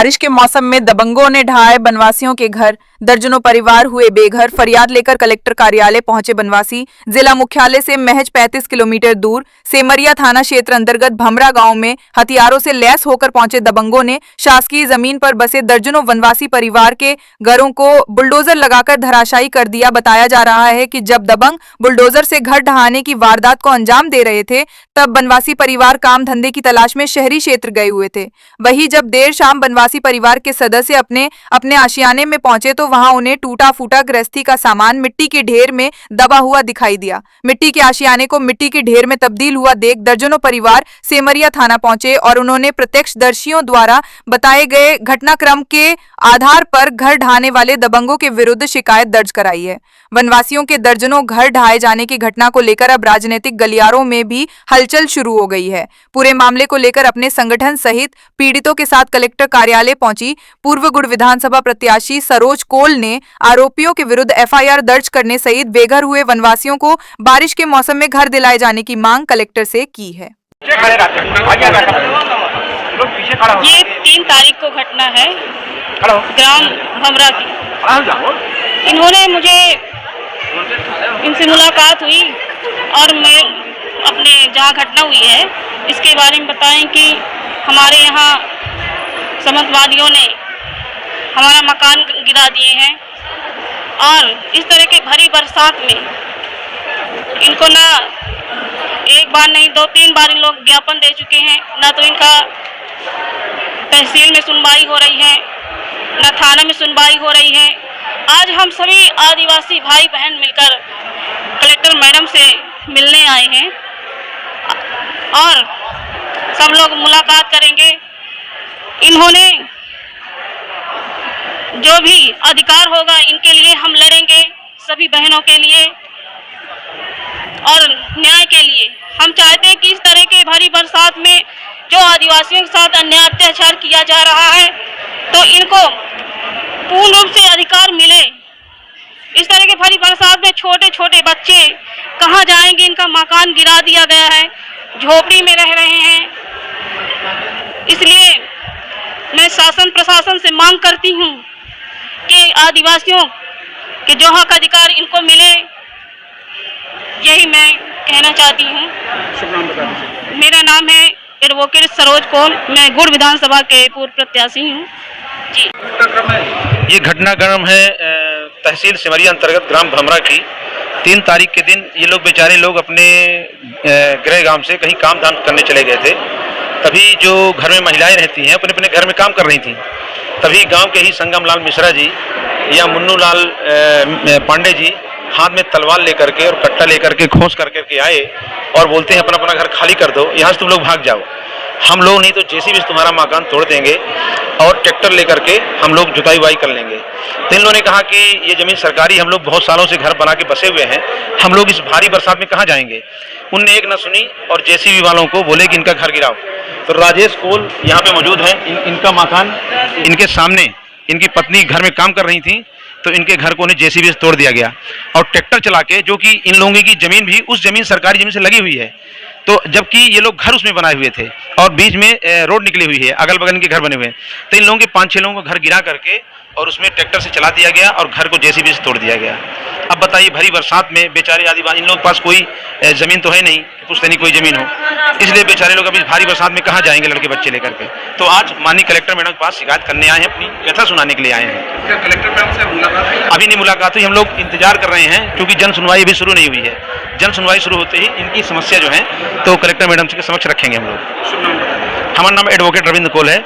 बारिश के मौसम में दबंगों ने ढहाए बनवासियों के घर, दर्जनों परिवार हुए बेघर। फरियाद लेकर कलेक्टर कार्यालय पहुंचे बनवासी। जिला मुख्यालय से महज 35 किलोमीटर दूर सेमरिया थाना क्षेत्र अंतर्गत भमरा गांव में हथियारों से लैस होकर पहुंचे दबंगों ने शासकीय जमीन पर बसे दर्जनों वनवासी परिवार के घरों को बुलडोजर लगाकर धराशायी कर दिया। बताया जा रहा है कि जब दबंग बुलडोजर से घर ढहाने की वारदात को अंजाम दे रहे थे, तब बनवासी परिवार काम धंधे की तलाश में शहरी क्षेत्र गए हुए थे। वहीं जब देर शाम बनवासी परिवार के सदस्य अपने अपने आशियाने में पहुंचे तो वहां उन्हें टूटा फूटा गृहस्थी का सामान मिट्टी के ढेर में दबा हुआ दिखाई दिया। मिट्टी के आशियाने को मिट्टी के ढेर में तब्दील हुआ देख दर्जनों परिवार सेमरिया थाना पहुंचे और उन्होंने प्रत्यक्षदर्शियों द्वारा बताए गए घटनाक्रम के आधार पर घर ढहाने वाले दबंगों के विरुद्ध शिकायत दर्ज कराई है। वनवासियों के दर्जनों घर ढहाए जाने की घटना को लेकर अब राजनीतिक गलियारों में भी हलचल शुरू हो गई है। पूरे मामले को लेकर अपने संगठन सहित पीड़ितों के साथ कलेक्टर कार्यालय पहुंची पूर्व गुड़ विधानसभा प्रत्याशी सरोज कोल ने आरोपियों के विरुद्ध एफआईआर दर्ज करने सहित बेघर हुए वनवासियों को बारिश के मौसम में घर दिलाए जाने की मांग कलेक्टर से की है। ये 3 तारीख को घटना है ग्राम भमरा की। इन्होंने मुझे इनसे मुलाकात हुई और मैं अपने जहाँ घटना हुई है इसके बारे में बताएं कि हमारे यहाँ समंतवादियों ने हमारा मकान गिरा दिए हैं और इस तरह के भरी बरसात में इनको ना एक बार नहीं 2-3 बार इन लोग ज्ञापन दे चुके हैं। ना तो इनका तहसील में सुनवाई हो रही है, ना थाना में सुनवाई हो रही है। आज हम सभी आदिवासी भाई बहन मिलकर कलेक्टर मैडम से मिलने आए हैं और सब लोग मुलाकात करेंगे। इन्होंने जो भी अधिकार होगा इनके लिए हम लड़ेंगे, सभी बहनों के लिए और न्याय के लिए। हम चाहते हैं कि इस तरह के भारी बरसात में जो आदिवासियों के साथ अन्याय अत्याचार किया जा रहा है तो इनको पूर्ण रूप से अधिकार मिले। इस तरह के भारी बरसात में छोटे छोटे बच्चे कहाँ जाएंगे? इनका मकान गिरा दिया गया है, झोपड़ी में रह रहे हैं। इसलिए मैं शासन प्रशासन से मांग करती हूँ कि आदिवासियों के जो हक अधिकार इनको मिले, यही मैं कहना चाहती हूँ। मेरा नाम है एडवोकेट सरोज कोल, मैं गुड़ विधानसभा के पूर्व प्रत्याशी हूँ जी। ये घटनाक्रम है तहसील सेमरिया अंतर्गत ग्राम भमरा की। 3 तारीख के दिन ये लोग बेचारे लोग अपने गृह गांव से कहीं काम धाम करने चले गए थे। तभी जो घर में महिलाएं रहती हैं अपने अपने घर में काम कर रही थीं, तभी गांव के ही संगम लाल मिश्रा जी या मुन्नू लाल पांडे जी हाथ में तलवार लेकर के और कट्टा लेकर के खोस करके आए और बोलते हैं अपना अपना घर खाली कर दो, यहाँ से तुम लोग भाग जाओ। हम लोग नहीं तो जेसीबी से तुम्हारा मकान तोड़ देंगे और ट्रैक्टर लेकर के हम लोग जुताई बुआई कर लेंगे। तो इन लोगों ने कहा कि ये ज़मीन सरकारी, हम लोग बहुत सालों से घर बना के बसे हुए हैं, हम लोग इस भारी बरसात में कहाँ जाएंगे। उनने एक न सुनी और जेसीबी वालों को बोले कि इनका घर गिराओ। तो राजेश कोल यहाँ पे मौजूद है। इनका मकान इनके सामने, इनकी पत्नी घर में काम कर रही थी तो इनके घर को उन्हें जेसीबी से तोड़ दिया गया और ट्रैक्टर चला के, जो कि इन लोगों की ज़मीन भी उस ज़मीन सरकारी ज़मीन से लगी हुई है, तो जबकि ये लोग घर उसमें बनाए हुए थे और बीच में रोड निकली हुई है, अगल बगल इनके घर बने हुए हैं। तो इन लोगों के 5-6 लोगों को घर गिरा करके और उसमें ट्रैक्टर से चला दिया गया और घर को जेसीबी से तोड़ दिया गया। अब बताइए भरी बरसात में बेचारे आदिवासी, इन लोगों के पास कोई ज़मीन तो है नहीं, पुश्तैनी कोई ज़मीन हो, इसलिए बेचारे लोग अभी भारी बरसात में कहाँ जाएंगे लड़के बच्चे लेकर के। तो आज माननीय कलेक्टर मैडम के पास शिकायत करने आए हैं, अपनी व्यथा सुनाने के लिए आए हैं। क्या कलेक्टर मैडम से मुलाकात है? अभी नहीं मुलाकात हुई, हम लोग इंतजार कर रहे हैं क्योंकि जन सुनवाई अभी शुरू नहीं हुई है। जन सुनवाई शुरू होते ही इनकी समस्या जो है तो कलेक्टर मैडम के समक्ष रखेंगे हम लोग। हमारा नाम एडवोकेट रविंद्र कोल है।